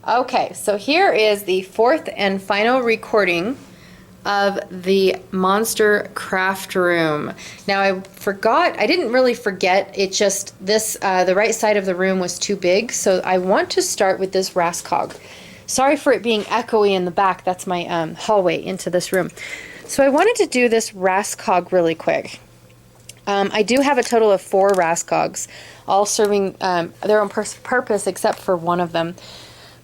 Okay, so here is the fourth and final recording of the Monster Craft Room. Now I didn't really forget, it just, the right side of the room was too big, so I want to start with this Raskog. Sorry for it being echoey in the back, that's my hallway into this room. So I wanted to do this Raskog really quick. I do have a total of 4 Raskogs, all serving their own purpose except for one of them.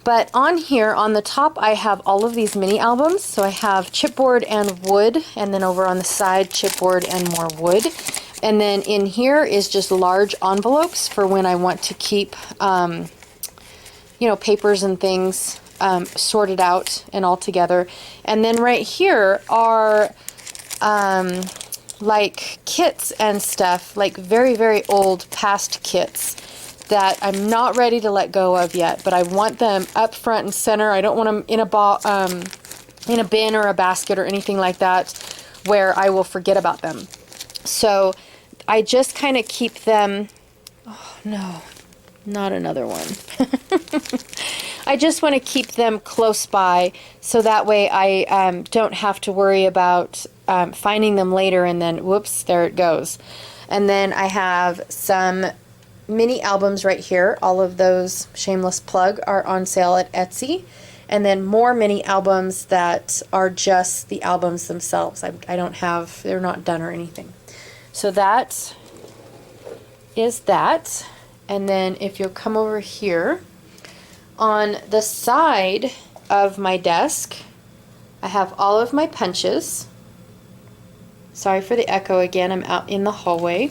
But on here, on the top, I have all of these mini albums. So I have chipboard and wood, and then over on the side, chipboard and more wood. And then in here is just large envelopes for when I want to keep, you know, papers and things sorted out and all together. And then right here are like kits and stuff, like very, very old past kits that I'm not ready to let go of yet, but I want them up front and center. I don't want them in a bin or a basket or anything like that where I will forget about them. So I just kind of keep them, oh no, not another one. I just want to keep them close by so that way I don't have to worry about finding them later and then whoops, there it goes. And then I have some mini albums right here. All of those, shameless plug, are on sale at Etsy. And then more mini albums that are just the albums themselves. I don't have, they're not done or anything. So that is that. And then if you'll come over here, on the side of my desk, I have all of my punches. Sorry for the echo again, I'm out in the hallway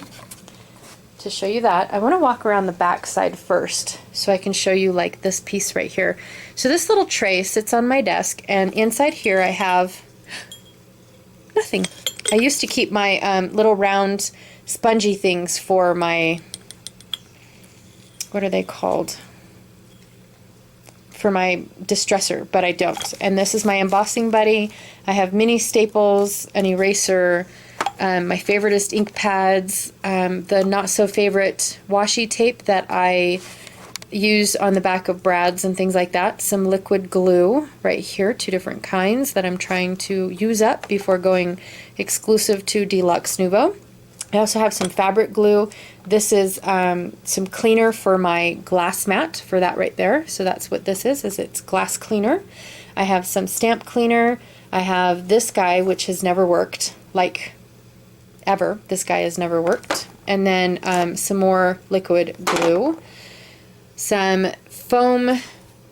to show you that. I want to walk around the back side first so I can show you like this piece right here. So this little tray sits on my desk, and inside here I have nothing. I used to keep my little round spongy things for my, what are they called? For my distresser, but I don't. And this is my embossing buddy. I have mini staples, an eraser, my favoriteest ink pads, the not so favorite washi tape that I use on the back of brads and things like that, some liquid glue right here, 2 different kinds that I'm trying to use up before going exclusive to Deluxe Nouveau. I also have some fabric glue. This is some cleaner for my glass mat, for that right there. So that's what this is it's glass cleaner. I have some stamp cleaner. I have this guy, which has never worked, like ever. This guy has never worked. And then some more liquid glue. Some foam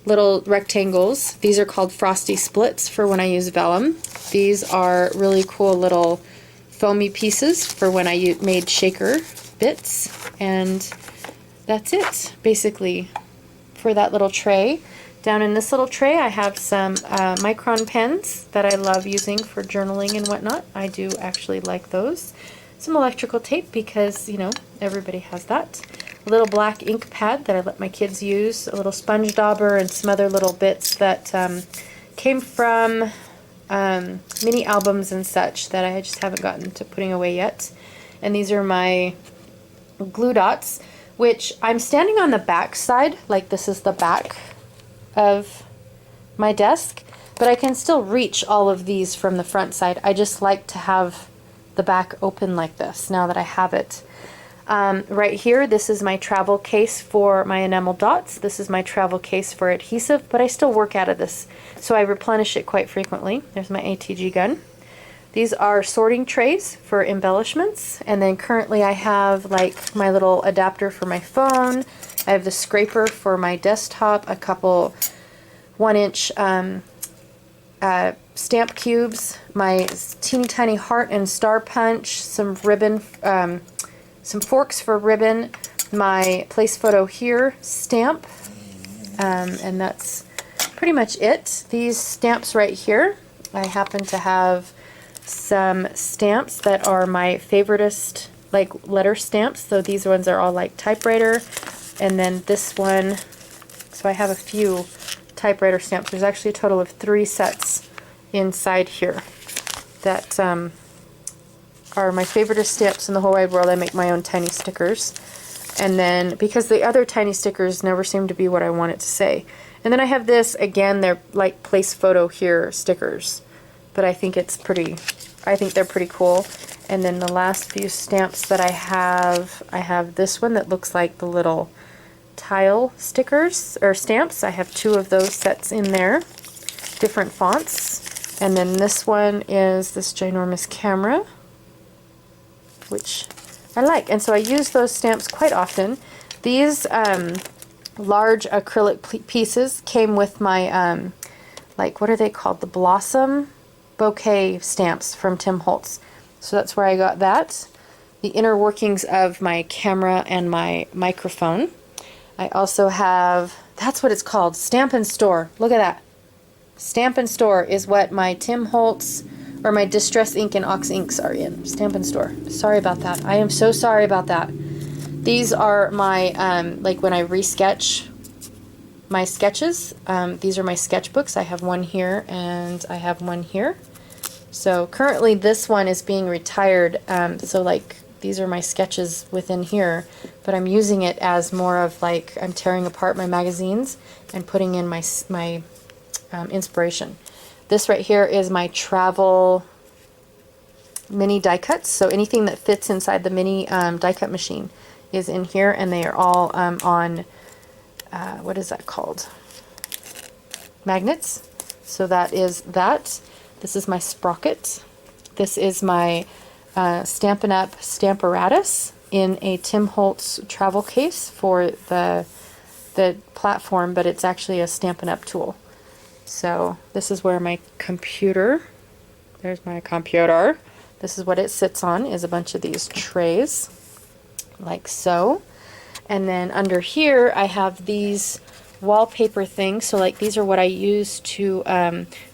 little rectangles. These are called frosty splits for when I use vellum. These are really cool little foamy pieces for when I made shaker bits, and that's it basically for that little tray. Down in this little tray I have some micron pens that I love using for journaling and whatnot. I do actually like those. Some electrical tape because, you know, everybody has that. A little black ink pad that I let my kids use, a little sponge dauber, and some other little bits that came from mini albums and such that I just haven't gotten to putting away yet. And these are my glue dots, which I'm standing on the back side, like this is the back of my desk, but I can still reach all of these from the front side. I just like to have the back open like this now that I have it. Right here, this is my travel case for my enamel dots. This is my travel case for adhesive, but I still work out of this, so I replenish it quite frequently. There's my ATG gun. These are sorting trays for embellishments, and then currently I have like my little adapter for my phone. I have the scraper for my desktop, a couple 1-inch stamp cubes, my teeny tiny heart and star punch, some ribbon, some forks for ribbon, my place photo here stamp, and that's pretty much it. These stamps right here, I happen to have some stamps that are my favoriteest, like letter stamps. So these ones are all like typewriter, and then this one, so I have a few typewriter stamps. There's actually a total of 3 sets inside here that are my favoriteest stamps in the whole wide world. I make my own tiny stickers. And then, because the other tiny stickers never seem to be what I want it to say. And then I have this, again, they're like place photo here stickers, but I think it's pretty, I think they're pretty cool. And then the last few stamps that I have this one that looks like the little tile stickers or stamps. I have 2 of those sets in there, different fonts. And then this one is this ginormous camera, which I like. And so I use those stamps quite often. These large acrylic pieces came with my, like, what are they called? The Blossom bouquet stamps from Tim Holtz. So that's where I got that. The inner workings of my camera and my microphone. I also have, that's what it's called, Stamp and Store. Look at that. Stamp and Store is what my Tim Holtz or my Distress ink and Ox inks are in. Stamp and Store. Sorry about that. I am so sorry about that. These are my, like when I resketch my sketches, these are my sketchbooks. I have one here and I have one here. So currently this one is being retired, so like these are my sketches within here, but I'm using it as more of like I'm tearing apart my magazines and putting in my inspiration. This right here is my travel mini die cuts, so anything that fits inside the mini die cut machine is in here, and they are all on, what is that called? Magnets. So that is that. This is my sprocket. This is my Stampin' Up! Stamparatus in a Tim Holtz travel case for the platform, but it's actually a Stampin' Up! Tool. So this is where my computer, there's my computer. This is what it sits on, is a bunch of these trays, like so. And then under here I have these wallpaper things. So like these are what I use to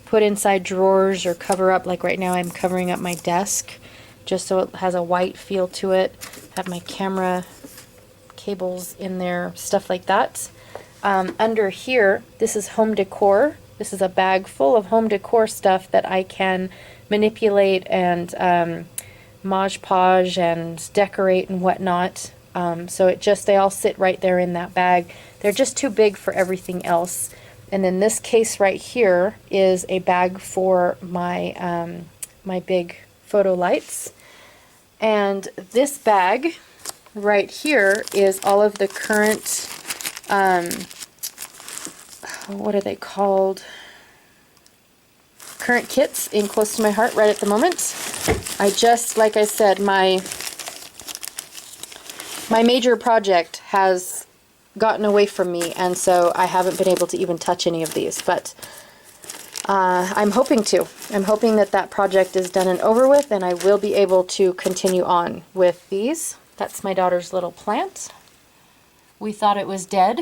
put inside drawers or cover up, like right now I'm covering up my desk just so it has a white feel to it. Have my camera cables in there, stuff like that. Under here, this is home decor. This is a bag full of home decor stuff that I can manipulate and Mod Podge and decorate and whatnot. So it just, they all sit right there in that bag. They're just too big for everything else. And then this case right here is a bag for my my big photo lights. And this bag right here is all of the current, what are they called? Current kits in Close to My Heart right at the moment. I just, like I said, my major project has gotten away from me, and so I haven't been able to even touch any of these, but I'm hoping to. I'm hoping that that project is done and over with, and I will be able to continue on with these. That's my daughter's little plant. We thought it was dead,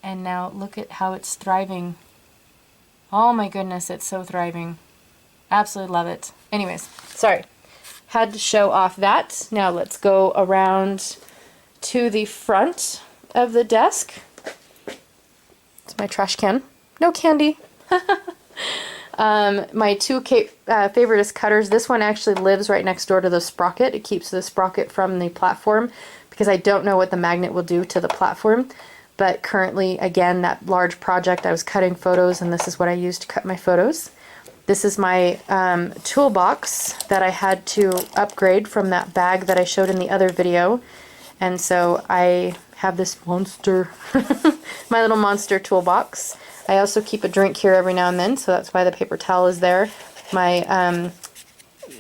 and now look at how it's thriving. Oh my goodness, it's so thriving. Absolutely love it. Anyways, sorry. Had to show off that. Now let's go around to the front of the desk. It's my trash can. No candy. My two favoriteest cutters. This one actually lives right next door to the sprocket. It keeps the sprocket from the platform because I don't know what the magnet will do to the platform. But currently, again, that large project, I was cutting photos, and this is what I used to cut my photos. This is my toolbox that I had to upgrade from that bag that I showed in the other video. And so I have this monster, my little monster toolbox. I also keep a drink here every now and then, so that's why the paper towel is there. My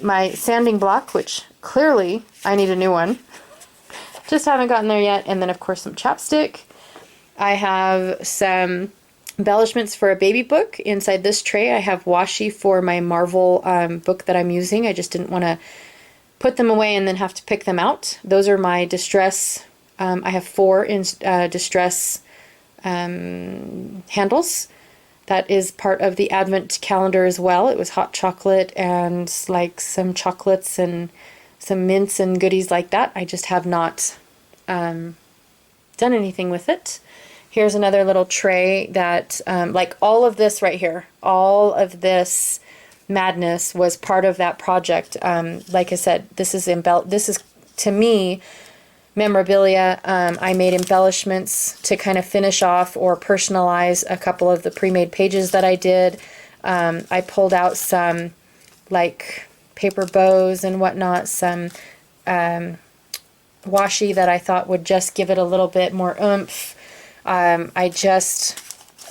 my sanding block, which clearly I need a new one. Just haven't gotten there yet. And then of course some chapstick. I have some embellishments for a baby book. Inside this tray I have washi for my Marvel book that I'm using. I just didn't want to put them away and then have to pick them out. Those are my distress. I have 4 in distress handles. That is part of the Advent calendar as well. It was hot chocolate and like some chocolates and some mints and goodies like that. I just have not done anything with it. Here's another little tray that, like all of this right here, all of this madness was part of that project. Like I said, this is to me memorabilia. I made embellishments to kind of finish off or personalize a couple of the pre-made pages that I did. I pulled out some like paper bows and whatnot, some washi that I thought would just give it a little bit more oomph. I just,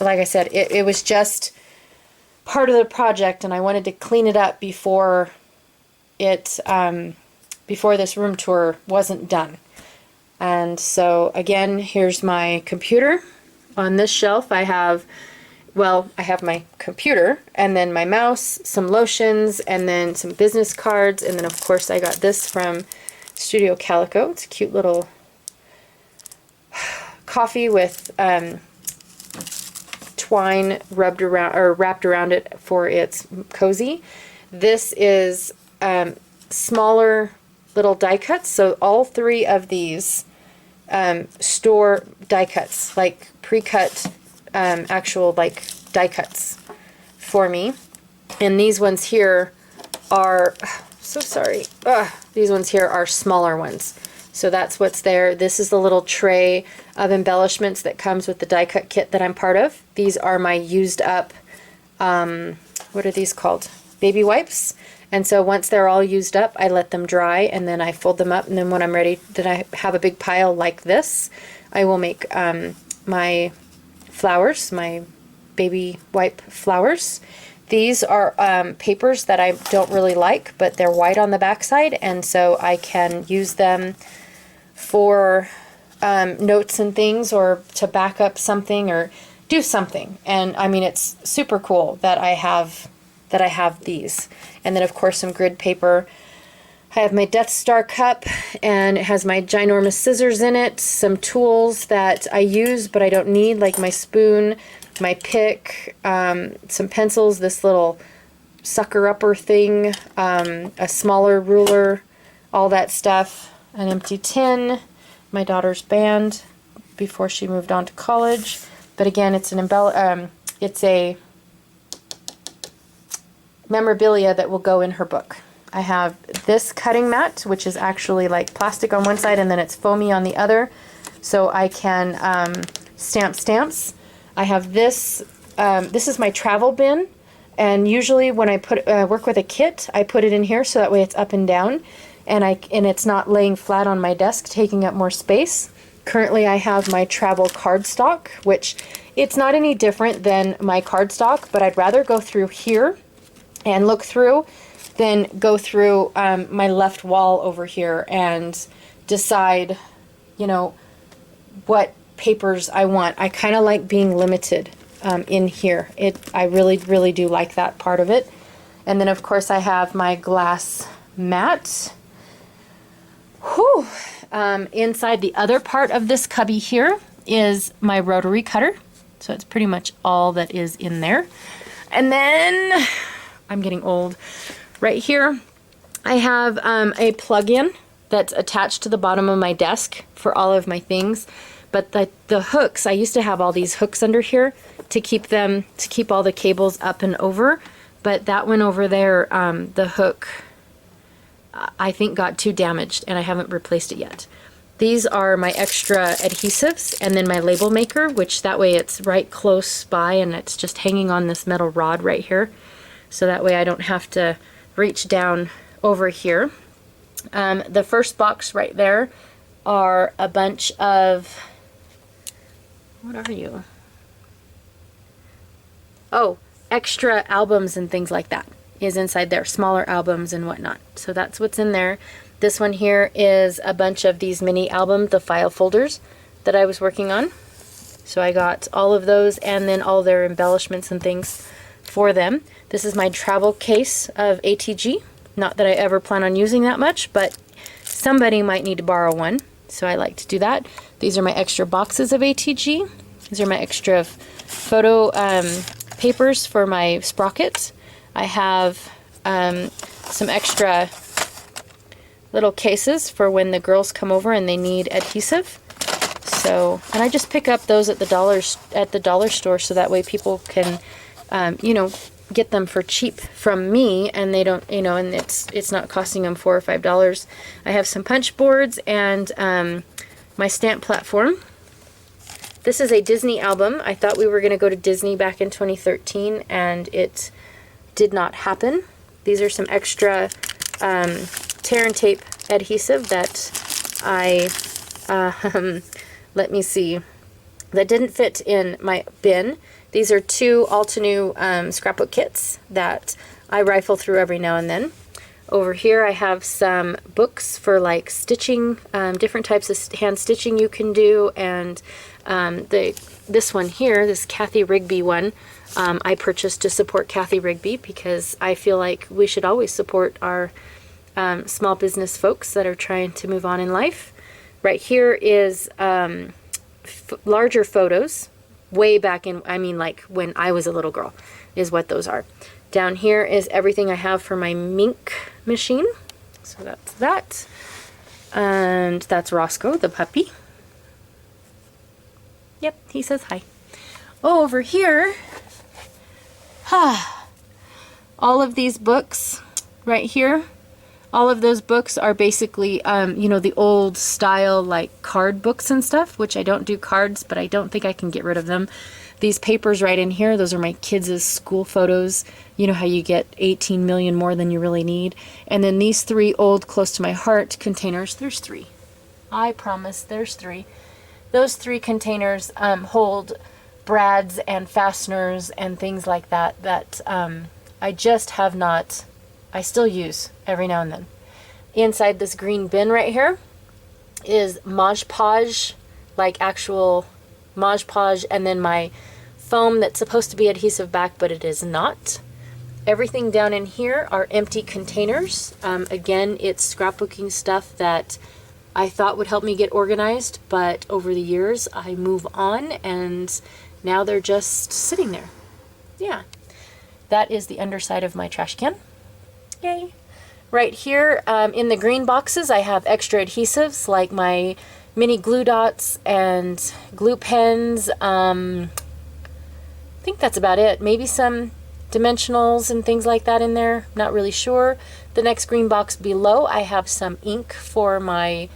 like I said, it was just part of the project, and I wanted to clean it up before it before this room tour wasn't done. And so again, here's my computer. On this shelf I have, well, I have my computer, and then my mouse, some lotions, and then some business cards, and then of course I got this from Studio Calico. It's a cute little coffee with twine rubbed around or wrapped around it for its cozy. This is smaller little die cuts. So all three of these store die cuts, like pre-cut actual like die cuts for me. And these ones here are, so sorry, these ones here are smaller ones. So that's what's there. This is the little tray of embellishments that comes with the die cut kit that I'm part of. These are my used up, what are these called? Baby wipes. And so once they're all used up, I let them dry, and then I fold them up, and then when I'm ready, then I have a big pile like this. I will make my flowers, my baby wipe flowers. These are papers that I don't really like, but they're white on the backside, and so I can use them for notes and things, or to back up something or do something. And I mean, it's super cool that I have these. And then of course some grid paper. I have my Death Star cup, and it has my ginormous scissors in it, some tools that I use but I don't need, like my spoon, my pick, some pencils, this little sucker-upper thing, a smaller ruler, all that stuff, an empty tin, my daughter's band before she moved on to college. But again, it's it's a memorabilia that will go in her book. I have this cutting mat, which is actually like plastic on one side and then it's foamy on the other, so I can stamp stamps. I have this, this is my travel bin, and usually when I work with a kit, I put it in here so that way it's up and down, and it's not laying flat on my desk, taking up more space. Currently I have my travel cardstock, which it's not any different than my cardstock, but I'd rather go through here and look through than go through my left wall over here and decide, you know, what papers I want. I kind of like being limited in here. I really, really do like that part of it. And then of course I have my glass mat. Whew. Inside the other part of this cubby here is my rotary cutter. So it's pretty much all that is in there. And then, I'm getting old. Right here, I have a plug-in that's attached to the bottom of my desk for all of my things. But the hooks, I used to have all these hooks under here to keep all the cables up and over. But that one over there, the hook, I think got too damaged, and I haven't replaced it yet. These are my extra adhesives, and then my label maker, which that way it's right close by and it's just hanging on this metal rod right here. So that way I don't have to reach down over here. The first box right there are a bunch of, what are you? Oh, extra albums and things like that is inside there, smaller albums and whatnot. So that's what's in there. This one here is a bunch of these mini albums, the file folders that I was working on. So I got all of those and then all their embellishments and things for them. This is my travel case of ATG. Not that I ever plan on using that much, but somebody might need to borrow one, so I like to do that. These are my extra boxes of ATG. These are my extra photo papers for my sprockets. I have some extra little cases for when the girls come over and they need adhesive. So, and I just pick up those at the dollar store, so that way people can, you know, get them for cheap from me, and they don't, and it's not costing them $4 or $5. I have some punch boards and my stamp platform. This is a Disney album. I thought we were going to go to Disney back in 2013, and it did not happen. These are some extra tear and tape adhesive that I, let me see, that didn't fit in my bin. These are 2 Altenew scrapbook kits that I rifle through every now and then. Over here I have some books for like stitching, different types of hand stitching you can do, and this one here, this Kathy Rigby one, I purchased to support Kathy Rigby because I feel like we should always support our small business folks that are trying to move on in life. Right here is larger photos, way back in, I mean like when I was a little girl, is what those are. Down here is everything I have for my mink machine. So that's that. And that's Roscoe, the puppy. Yep, he says hi. Oh, over here, all of these books right here, all of those books are basically, the old style like card books and stuff, which I don't do cards, but I don't think I can get rid of them. These papers right in here, those are my kids' school photos. You know how you get 18 million more than you really need. And then these 3 old close to my heart containers, there's 3. I promise there's 3. Those 3 containers hold brads and fasteners and things like that that I just have not, I still use every now and then. Inside this green bin right here is Mod Podge, like actual Mod Podge, and then my foam that's supposed to be adhesive back, but it is not. Everything down in here are empty containers. Again, it's scrapbooking stuff that I thought would help me get organized, but over the years I move on and now they're just sitting there. Yeah. That is the underside of my trash can. Yay. Right here in the green boxes I have extra adhesives like my mini glue dots and glue pens. I think that's about it. Maybe some dimensionals and things like that in there. Not really sure. The next green box below I have some ink for my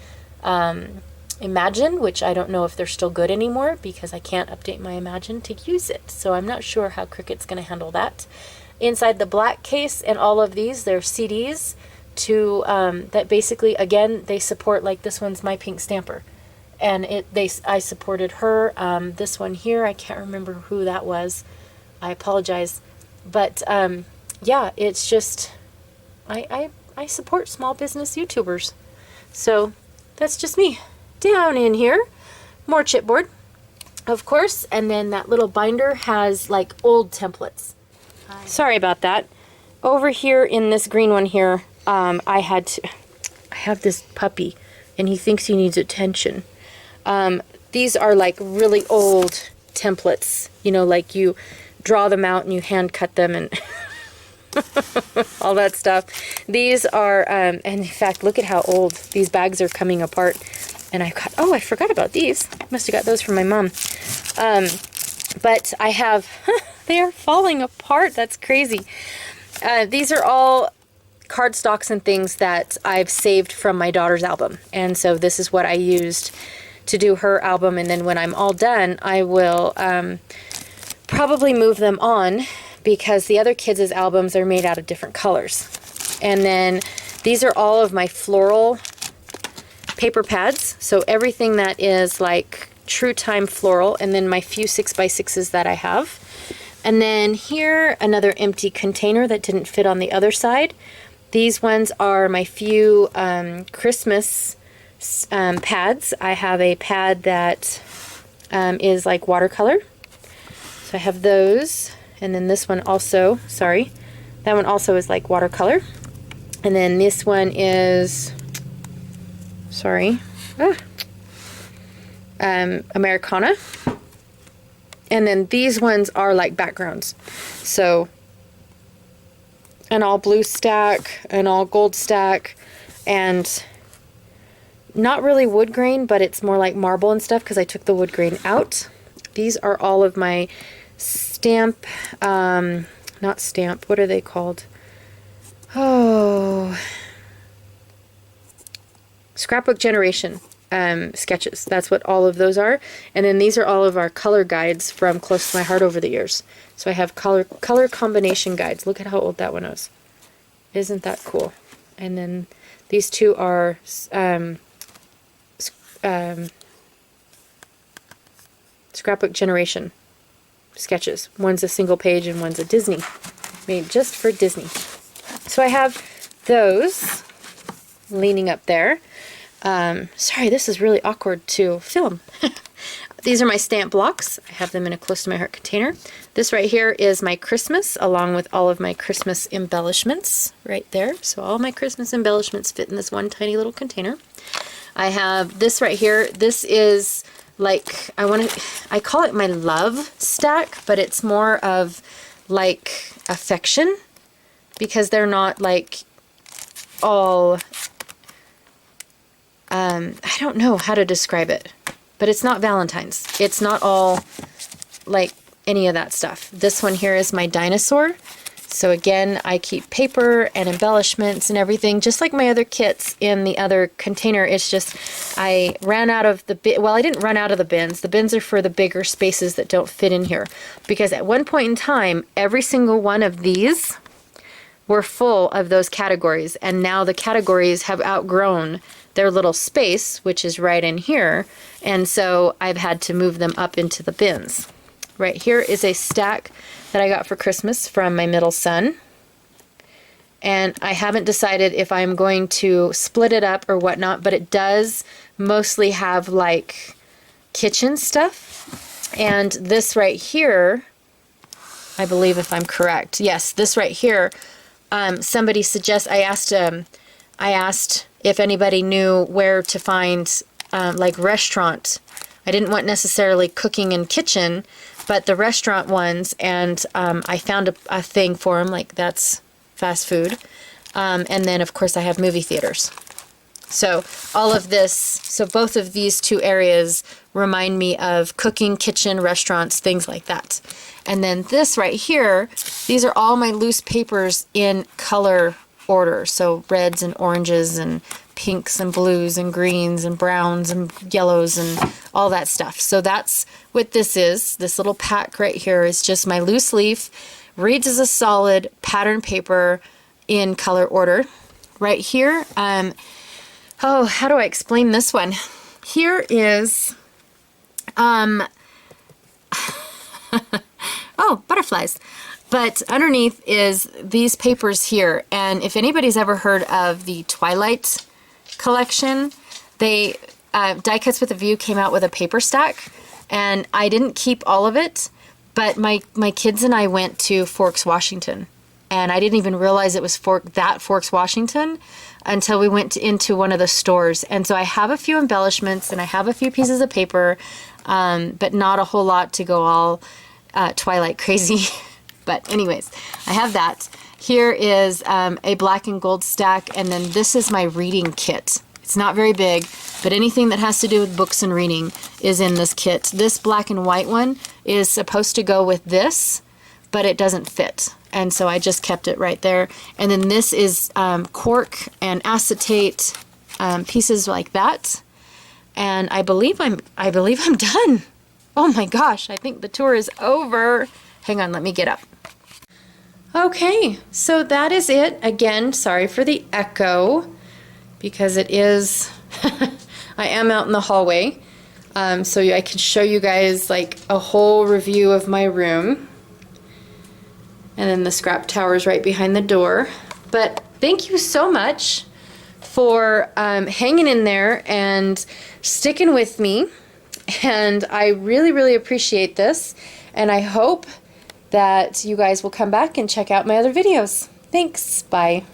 Imagine, which I don't know if they're still good anymore because I can't update my Imagine to use it. So I'm not sure how Cricut's going to handle that. Inside the black case and all of these, they're CDs to that basically, again, they support, like this one's My Pink Stamper. And I supported her. This one here, I can't remember who that was. I apologize. But yeah, it's just, I support small business YouTubers. So that's just me. Down in here, more chipboard, of course. And then that little binder has like old templates. Sorry about that. Over here in this green one here, I have this puppy and he thinks he needs attention. These are like really old templates, like you draw them out and you hand cut them and all that stuff. These are, and in fact, look at how old these bags are coming apart. And I forgot about these. Must have got those from my mom. But I have, they are falling apart. That's crazy. These are all cardstocks and things that I've saved from my daughter's album. And so this is what I used to do her album. And then when I'm all done, I will probably move them on because the other kids' albums are made out of different colors. And then these are all of my floral paper pads. So everything that is like True Time floral, and then my few 6x6s that I have. And then here, another empty container that didn't fit on the other side. These ones are my few Christmas pads. I have a pad that is like watercolor. So I have those. And then this one also, sorry, that one also is like watercolor. And then this one is, sorry, Americana. And then these ones are like backgrounds. So an all blue stack, an all gold stack, and not really wood grain, but it's more like marble and stuff because I took the wood grain out. These are all of my stamp not stamp, what are they called? Oh, Scrapbook Generation sketches. That's what all of those are. And then these are all of our color guides from Close to My Heart over the years. So I have color combination guides. Look at how old that one is. Isn't that cool? And then these two are Scrapbook Generation sketches. One's a single page and one's a Disney, made just for Disney. So I have those leaning up there. Sorry, this is really awkward to film. These are my stamp blocks. I have them in a Close to My Heart container. This right here is my Christmas, along with all of my Christmas embellishments right there. So all my Christmas embellishments fit in this one tiny little container. I have this right here. This is like, I call it my love stack, but it's more of like affection, because they're not like all, I don't know how to describe it, but it's not Valentine's. It's not all like any of that stuff. This one here is my dinosaur. So again, I keep paper and embellishments and everything, just like my other kits in the other container. It's just, I ran out of the bin. Well, I didn't run out of the bins. The bins are for the bigger spaces that don't fit in here. Because at one point in time, every single one of these were full of those categories. And now the categories have outgrown their little space, which is right in here. And so I've had to move them up into the bins. Right here is a stack that I got for Christmas from my middle son. And I haven't decided if I'm going to split it up or whatnot, but it does mostly have like kitchen stuff. And this right here, I believe if I'm correct, yes, this right here, somebody suggests, I asked if anybody knew where to find like restaurant. I didn't want necessarily cooking and kitchen, but the restaurant ones, and I found a thing for them, like that's fast food. And then of course I have movie theaters. So all of this, so both of these two areas remind me of cooking, kitchen, restaurants, things like that. And then this right here, these are all my loose papers in color order. So reds and oranges and pinks and blues and greens and browns and yellows and all that stuff. So that's what this is. This little pack right here is just my loose leaf, reads as a solid pattern paper in color order. Right here, oh, how do I explain this one? Here is, oh, butterflies. But underneath is these papers here. And if anybody's ever heard of the Twilight collection, they, Die Cuts with a View came out with a paper stack. And I didn't keep all of it, but my kids and I went to Forks, Washington. And I didn't even realize it was Forks, Washington until we went into one of the stores. And so I have a few embellishments and I have a few pieces of paper, but not a whole lot to go all Twilight crazy. But anyways, I have that. Here is a black and gold stack, and then this is my reading kit. It's not very big, but anything that has to do with books and reading is in this kit. This black and white one is supposed to go with this, but it doesn't fit. And so I just kept it right there. And then this is cork and acetate pieces like that. And I believe I'm done. Oh my gosh, I think the tour is over. Hang on, let me get up. Okay, so that is it. Again, sorry for the echo, because it is, I am out in the hallway. So I can show you guys like a whole review of my room. And then the scrap tower is right behind the door. But thank you so much for hanging in there and sticking with me. And I really, really appreciate this. And I hope that you guys will come back and check out my other videos. Thanks. Bye.